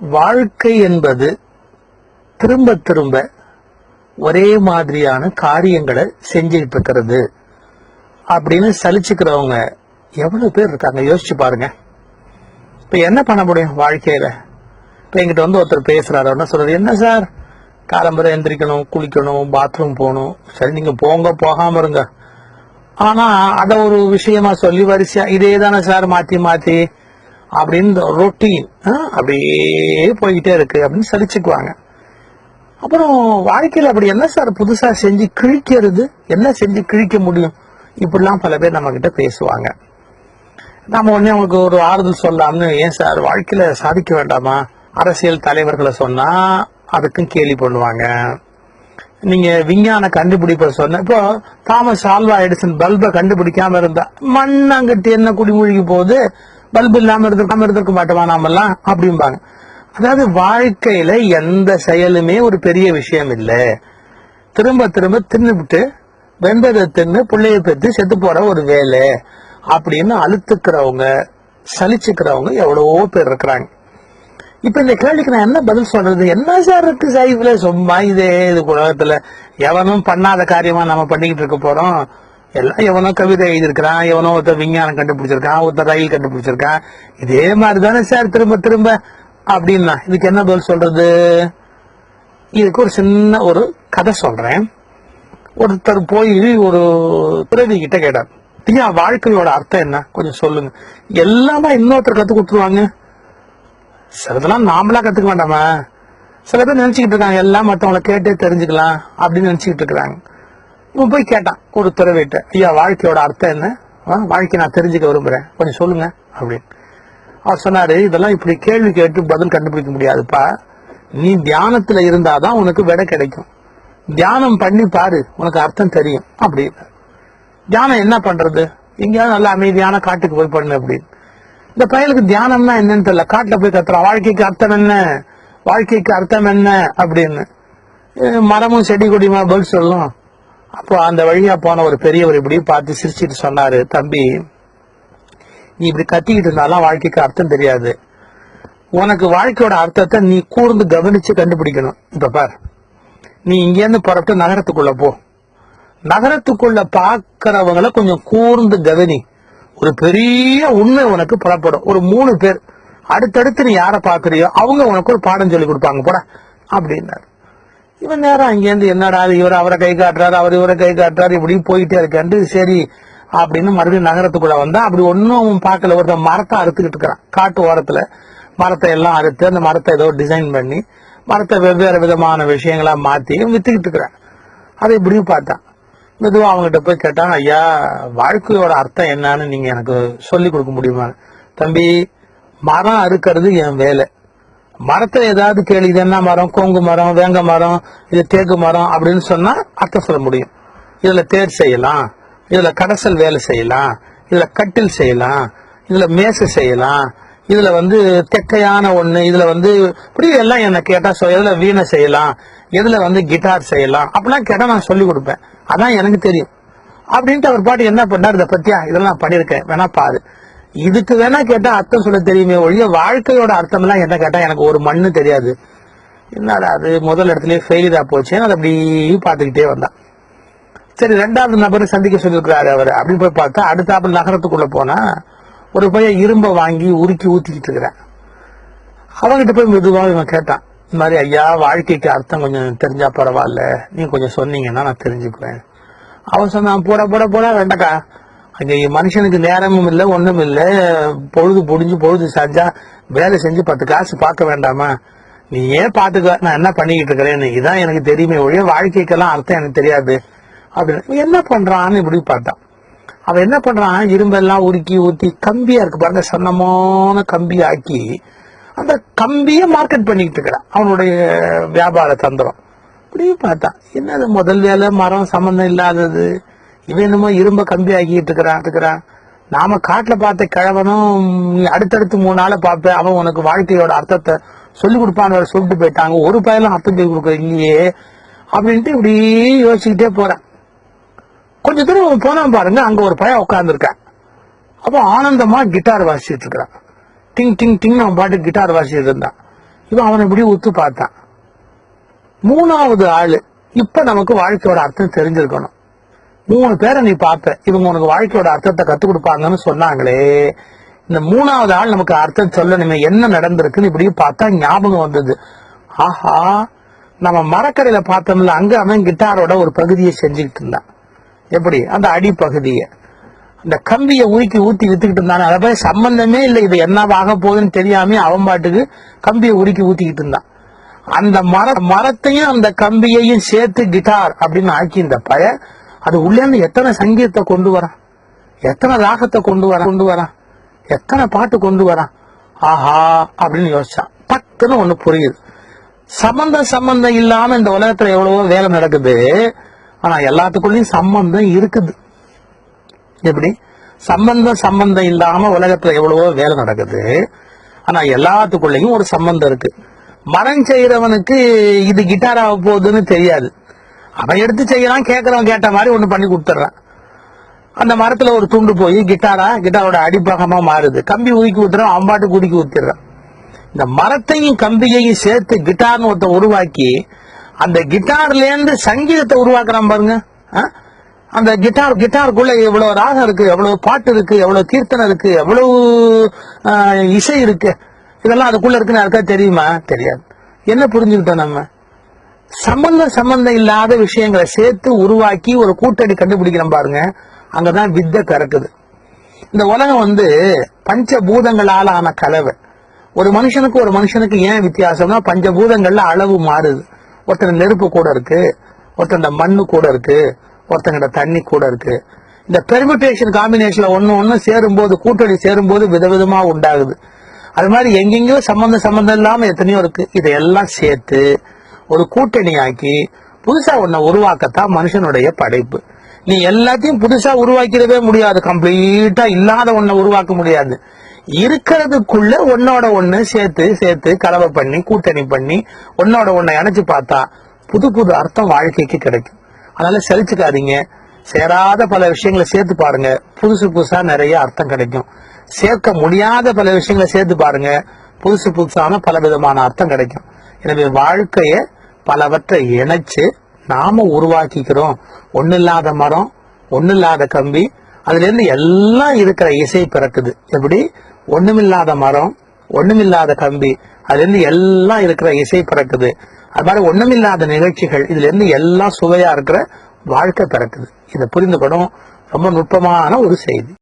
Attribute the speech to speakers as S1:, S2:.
S1: வாழ்க்கை என்பது திரும்ப திரும்ப ஒரே மாதிரியான காரியங்களை செஞ்சுட்டு இருக்கிறது அப்படின்னு சலிச்சுக்கிறவங்க எவ்வளவு பேர் இருக்காங்க யோசிச்சு பாருங்க. இப்ப என்ன பண்ண முடியும் வாழ்க்கையில? இப்ப என்கிட்ட வந்து ஒருத்தர் பேசுறாரு, என்ன சொல்றாரு, என்ன சார் காலம்பரை எந்திரிக்கணும், குளிக்கணும், பாத்ரூம் போகணும். சரி நீங்க போங்க, போகாம இருங்க. ஆனா அத ஒரு விஷயமா சொல்லி வரிசையா இதே தானே சார் மாத்தி மாத்தி அப்படின்னு ரொட்டீன் அப்படியே போய்கிட்டே இருக்கு அப்படின்னு சலிச்சுக்குவாங்க. அப்புறம் வாழ்க்கையில அப்படி என்ன சார் புதுசா செஞ்சு கிழிக்கிறது, என்ன செஞ்சு கிழிக்க முடியும், இப்படிலாம் பல பேர் நம்ம கிட்ட பேசுவாங்க. நாம உடனே அவங்களுக்கு ஒரு ஆறுதல் சொல்லலாம்னு, ஏன் சார் வாழ்க்கையில சாதிக்க வேண்டாமா? அரசியல் தலைவர்களை சொன்னா அதுக்கும் கேலி பண்ணுவாங்க. நீங்க விஞ்ஞான கண்டுபிடிப்ப சொன்ன, இப்போ தாமஸ் ஆல்வா எடிசன் பல்பை கண்டுபிடிக்காம இருந்தா மண்ணாங்கட்டி என்ன குடிமூழ்கி போகுது, பல்பு இல்லாம இருந்திருக்க மாட்டோமா நாமெல்லாம் அப்படிம்பாங்க. அதாவது வாழ்க்கையில எந்த செயலுமே ஒரு பெரிய விஷயம் இல்லை. திரும்ப திரும்ப தின்னுபிட்டு வெந்ததை தின்னு பிள்ளைய பெற்று செத்து போற ஒரு வேலை அப்படின்னு அழுத்துக்கிறவங்க சலிச்சுக்கிறவங்க எவ்வளவோ பேர் இருக்கிறாங்க. இப்ப இந்த கேள்விக்கு நான் என்ன பதில் சொல்றது? என்ன சார் இருக்கு சைஃப்ல, சும்மா இது உலகத்துல எவனும் பண்ணாத காரியமா நம்ம பண்ணிக்கிட்டு இருக்க போறோம். எல்லாம் எவனோ கவிதை எழுதியிருக்கிறான், எவனோ ஒருத்தர் விஞ்ஞானம் கண்டுபிடிச்சிருக்கான், ஒருத்தர் ரயில் கண்டுபிடிச்சிருக்கான், இதே மாதிரிதானே சார் திரும்ப திரும்ப அப்படின்னா இதுக்கு என்ன பதில் சொல்றது? இதுக்கு ஒரு சின்ன ஒரு கதை சொல்றேன். ஒருத்தர் போய் ஒரு துறவி கிட்ட கேட்டார், ஐயா வாழ்க்கையோட அர்த்தம் என்ன கொஞ்சம் சொல்லுங்க. எல்லாமே இன்னொருத்தர் கத்து கொடுத்துருவாங்க, சிலதெல்லாம் நாமளா கத்துக்க வேண்டாமா? சில பேர் நினைச்சுக்கிட்டு இருக்காங்க எல்லாம் மற்றவங்களை கேட்டே தெரிஞ்சுக்கலாம் அப்படின்னு நினைச்சுக்கிட்டு இருக்கிறாங்க. இவன் போய் கேட்டான் ஒரு துறவிட்ட, ஐயா வாழ்க்கையோட அர்த்தம் என்ன, வாழ்க்கை நான் தெரிஞ்சுக்க விரும்புறேன் கொஞ்சம் சொல்லுங்க அப்படின்னு. அவர் சொன்னாரு, இதெல்லாம் இப்படி கேள்வி கேட்டு பதில் கண்டுபிடிக்க முடியாதுப்பா, நீ தியானத்துல இருந்தாதான் உனக்கு விடை கிடைக்கும். தியானம் பண்ணி பாரு, உனக்கு அர்த்தம் தெரியும் அப்படின்னு. தியானம் என்ன பண்றது, எங்கேயாவது நல்ல அமைதியான காட்டுக்கு போய் பண்ணு அப்படின்னு. இந்த பயலுக்கு தியானம்னா என்னன்னு தெரியல, காட்டுல போய் கத்துறான் வாழ்க்கைக்கு அர்த்தம் என்ன, வாழ்க்கைக்கு அர்த்தம் என்ன அப்படின்னு. மரமும் செடி கொடியுமா பதில் சொல்லும். அப்போ அந்த வழியா போன ஒரு பெரியவர் இப்படி பார்த்து சிரிச்சிட்டு சொன்னாரு, தம்பி நீ இப்படி கத்திக்கிட்டு இருந்தாலும் வாழ்க்கைக்கு அர்த்தம் தெரியாது. உனக்கு வாழ்க்கையோட அர்த்தத்தை நீ கூர்ந்து கவனிச்சு கண்டுபிடிக்கணும். இப்ப பார், நீ இங்கேருந்து புறப்பட்டு நகரத்துக்குள்ள போ. நகரத்துக்குள்ள பாக்கிறவங்களை கொஞ்சம் கூர்ந்து கவனி. ஒரு பெரிய உண்மை உனக்கு புறப்படும். ஒரு 3 பேர் அடுத்தடுத்து நீ யார பாக்குறியோ அவங்க உனக்கு ஒரு பாடம் சொல்லி கொடுப்பாங்க போட அப்படின்னாரு. இவன் நேரம் அங்கேருந்து என்னடா இவர் அவரை கை காட்டுறாரு, அவர் இவரை கை காட்டுறாரு, இப்படி போயிட்டே இருக்காண்டு சரி அப்படின்னு மறுபடியும் நகரத்துக்குள்ள வந்தா அப்படி ஒன்னும் பார்க்கல. ஒருத்தன் மரத்தை அறுத்துக்கிட்டு இருக்கிறான் காட்டு ஓரத்துல. மரத்தை எல்லாம் அறுத்து அந்த மரத்தை ஏதோ டிசைன் பண்ணி மரத்தை வெவ்வேறு விதமான விஷயங்களா மாத்தி வித்துக்கிட்டு இருக்கிறான். அதை இப்படியும் பார்த்தான். மெதுவா அவங்ககிட்ட போய் கேட்டான், ஐயா வாழ்க்கையோட அர்த்தம் என்னன்னு நீங்க எனக்கு சொல்லி கொடுக்க முடியுமா? தம்பி மரம் அறுக்கிறது என் வேலை. மரத்தை ஏதாவது கேள்வி, இது என்ன மரம், கோங்கு மரம், வேங்க மரம், இது தேக்கு மரம் அப்படின்னு சொன்னா அர்த்தம் சொல்ல முடியும். இதுல தேர் செய்யலாம், இதுல கடைசல் வேலை செய்யலாம், இதுல கட்டில் செய்யலாம், இதுல மேசை செய்யலாம், இதுல தெக்கையான ஒண்ணு, இதுல இப்படி எல்லாம் என்ன கேட்டா எதுல வீணை செய்யலாம், எதுல கிட்டார் செய்யலாம் அப்படிலாம் கேட்டா நான் சொல்லி கொடுப்பேன். அதான் எனக்கு தெரியும் அப்படின்ட்டு அவர் பாட்டு என்ன பண்ணார், இதை பத்தியா இதெல்லாம் நான் பண்ணிருக்கேன் வேணா பாரு. இதுக்கு வேணா கேட்டா அர்த்தம் சொல்ல தெரியுமே ஒழிய வாழ்க்கையோட அர்த்தம் எல்லாம் என்ன கேட்டா எனக்கு ஒரு மண்ணு தெரியாது. என்னடா அது முதல் இடத்துலயே ஃபெயிலியரா போச்சு. அதை அப்படி பாத்துக்கிட்டே வந்தான். சரி 2வது நபர் சந்திக்க சொல்லிருக்கிறாரு அவர் அப்படின்னு போய் பார்த்தா அடுத்தாப்புல நகரத்துக்குள்ள போனா ஒரு பையன் இரும்ப வாங்கி உருக்கி ஊத்திக்கிட்டு இருக்கிறேன். அவங்கிட்ட போய் மெதுவா இவன் கேட்டான், இந்த மாதிரி ஐயா வாழ்க்கைக்கு அர்த்தம் கொஞ்சம் தெரிஞ்சா பரவாயில்ல, நீங்க கொஞ்சம் சொன்னீங்கன்னா நான் தெரிஞ்சுக்குவேன். அவன் சொன்னான், போட போட போட வேண்டக்கா, அங்க மனுஷனுக்கு நேரமும் இல்லை ஒண்ணும் இல்லை, பொழுது புடிஞ்சு பொழுது செஞ்சா வேலை செஞ்சு 10 காசு பார்க்க வேண்டாமா, நீ ஏன் பாத்துக்க நான் என்ன பண்ணிக்கிட்டு இருக்கிறேன்னு, இதான் எனக்கு தெரியுமே ஒழிய வாழ்க்கைக்கெல்லாம் அர்த்தம் எனக்கு தெரியாது அப்படின்னு. என்ன பண்றான்னு இப்படி பார்த்தான். அவன் என்ன பண்றான், இரும்பெல்லாம் உருக்கி ஊத்தி கம்பியா இருக்கு பாருங்க, சன்னமான கம்பி ஆக்கி அந்த கம்பிய மார்க்கெட் பண்ணிக்கிட்டு இருக்கிறான். அவனுடைய வியாபார தந்திரம். இப்படியும் பார்த்தான், என்னது முதல் வேலை மரம் சம்பந்தம் இல்லாதது, இவன் என்னமோ இரும்ப கம்பி ஆக்கிட்டு இருக்கிறான். நாம காட்டுல பார்த்த கிழவனும் அடுத்தடுத்து 3 நாளை பார்ப்பேன், அவன் உனக்கு வாழ்க்கையோட அர்த்தத்தை சொல்லி கொடுப்பான்னு சொல்லிட்டு போயிட்டாங்க, ஒரு பையனும் அர்த்தம் சொல்லி கொடுக்க இல்லையே அப்படின்ட்டு இப்படி யோசிச்சுக்கிட்டே போறான். கொஞ்ச தூரம் போனா பாருங்க, அங்க ஒரு பையன் உட்கார்ந்து இருக்கான். அப்போ ஆனந்தமா கிட்டார் வாசிச்சுட்டு இருக்கிறான். டிங் டிங் டிங் அவன் பாட்டு கிட்டார் வாசிச்சுட்டு இருந்தான். இவன் அவனை இப்படி உத்து பார்த்தான். மூணாவது ஆளு, இப்ப நமக்கு வாழ்க்கையோட அர்த்தம் தெரிஞ்சிருக்கணும். 3 பேரை நீ பார்த்த, இவங்க உனக்கு வாழ்க்கையோட அர்த்தத்தை கத்துக் கொடுப்பாங்கன்னு சொன்னாங்களே, இந்த 3வது ஆள் நமக்கு அர்த்தம் சொல்லணுமே, என்ன நடந்திருக்குன்னு இப்படி பார்த்தா ஞாபகம் வந்தது. ஆஹா, நம்ம மரக்கடையில பார்த்தோம்ல, அங்க அவன் கிட்டாரோட ஒரு பகுதியை செஞ்சுக்கிட்டு இருந்தான். எப்படி? அந்த அடிப்பகுதியை, அந்த கம்பியை ஊக்கி ஊத்தி வித்துக்கிட்டு இருந்தான். அதை போய் சம்பந்தமே இல்லை, இது என்ன ஆக போகுதுன்னு தெரியாம அவன் பாட்டுக்கு கம்பியை உருக்கி ஊத்திக்கிட்டு இருந்தான். அந்த மரத்தையும் அந்த கம்பியையும் சேர்த்து கிட்டார் அப்படின்னு ஆக்கி இந்த பய அது உள்ளே எத்தனை சங்கீதத்தை கொண்டு வரான், எத்தனை ராகத்தை கொண்டு வரான், எத்தனை பாட்டு கொண்டு வரான். ஆஹா அப்படின்னு யோசிச்சான். டக்குன்னு ஒண்ணு புரியுது. சம்பந்தம் இல்லாம இந்த உலகத்துல எவ்வளவோ வேலை நடக்குது, ஆனா எல்லாத்துக்குள்ளயும் சம்பந்தம் இருக்குது. எப்படி? சம்பந்தம் இல்லாம உலகத்துல எவ்வளவோ வேலை நடக்குது, ஆனா எல்லாத்துக்குள்ளயும் ஒரு சம்பந்தம் இருக்கு. மரம் செய்யறவனுக்கு இது கிட்டார் ஆக போகுதுன்னு தெரியாது. அவன் எடுத்து செய்யறான், கேட்கறவன் கேட்ட மாதிரி ஒண்ணு பண்ணி கொடுத்துறான். அந்த மரத்துல ஒரு துண்டு போய் கிட்டாரோட அடிப்பாகமா மாறுது. கம்பி ஊக்கி ஊத்துறான், அம்பாட்டு குடிக்கி ஊத்திடுறான். இந்த மரத்தையும் கம்பியையும் சேர்த்து கிட்டார்னு ஒருத்த உருவாக்கி அந்த கிட்டார்ல இருந்து சங்கீதத்தை உருவாக்குறான் பாருங்க. அந்த கிட்டாருக்குள்ள எவ்வளவு ராகம் இருக்கு, எவ்வளவு பாட்டு இருக்கு, எவ்வளவு கீர்த்தனை இருக்கு, எவ்வளவு இசை இருக்கு, இதெல்லாம் அதுக்குள்ள இருக்குன்னு யாருக்கா தெரியுமா? தெரியாது. என்ன புரிஞ்சுக்கிட்டோம் நம்ம? சம்பந்தம் இல்லாத விஷயங்களை சேர்த்து உருவாக்கி ஒரு கூட்டணி கண்டுபிடிக்கிறோம் பாருங்க, அங்கதான் வித்தை பிறக்குது. இந்த உலகம் பஞ்சபூதங்களால ஆன கலவை. ஒரு மனுஷனுக்கு ஏன் வித்தியாசம்னா, பஞ்சபூதங்கள்ல அளவு மாறுது. ஒருத்தன் நெருப்பு கூட இருக்கு, ஒருத்தன் மண்ணு கூட இருக்கு, ஒருத்தங்கிட்ட தண்ணி கூட இருக்கு. இந்த பெர்மிட்டேஷன் காம்பினேஷன்ல ஒண்ணு சேரும்போது, கூட்டணி சேரும்போது விதவிதமா உண்டாகுது. அது மாதிரி எங்கெங்கயோ சம்பந்தம் இல்லாம எத்தனையோ இருக்கு. இதையெல்லாம் சேர்த்து ஒரு கூட்டணி ஆக்கி புதுசா ஒன்ன உருவாக்கத்தான் மனுஷனுடைய படைப்பு. நீ எல்லாத்தையும் புதுசா உருவாக்கிடவே முடியாது, கம்ப்ளீட்டா இல்லாத ஒன்ன உருவாக்க முடியாது. இருக்கிறதுக்குள்ள ஒன்னோட ஒண்ணு சேர்த்து கலவை பண்ணி கூட்டணி பண்ணி ஒன்னோட ஒண்ணை இணைச்சு பார்த்தா புது அர்த்தம் வாழ்க்கைக்கு கிடைக்கும். அதனால செழிச்சுக்காதீங்க. சேராத பல விஷயங்களை சேர்த்து பாருங்க, புதுசா நிறைய அர்த்தம் கிடைக்கும். சேர்க்க முடியாத பல விஷயங்களை சேர்த்து பாருங்க, புதுசான பல விதமான அர்த்தம் கிடைக்கும். எனவே வாழ்க்கைய பலவற்றை இணைச்சு நாம உருவாக்கிக்கிறோம். ஒண்ணு இல்லாத மரம், ஒண்ணு இல்லாத கம்பி, அதுல இருந்து எல்லாம் இருக்கிற இசை பிறக்குது. எப்படி? ஒண்ணுமில்லாத மரம், ஒண்ணுமில்லாத கம்பி, அதுல இருந்து எல்லாம் இருக்கிற இசை பிறக்குது. அது மாதிரி ஒண்ணுமில்லாத நிகழ்ச்சிகள், இதுல இருந்து எல்லாம் சுவையா இருக்கிற வாழ்க்கை பிறக்குது. இதை புரிந்துக்கணும். ரொம்ப நுட்பமான ஒரு செய்தி.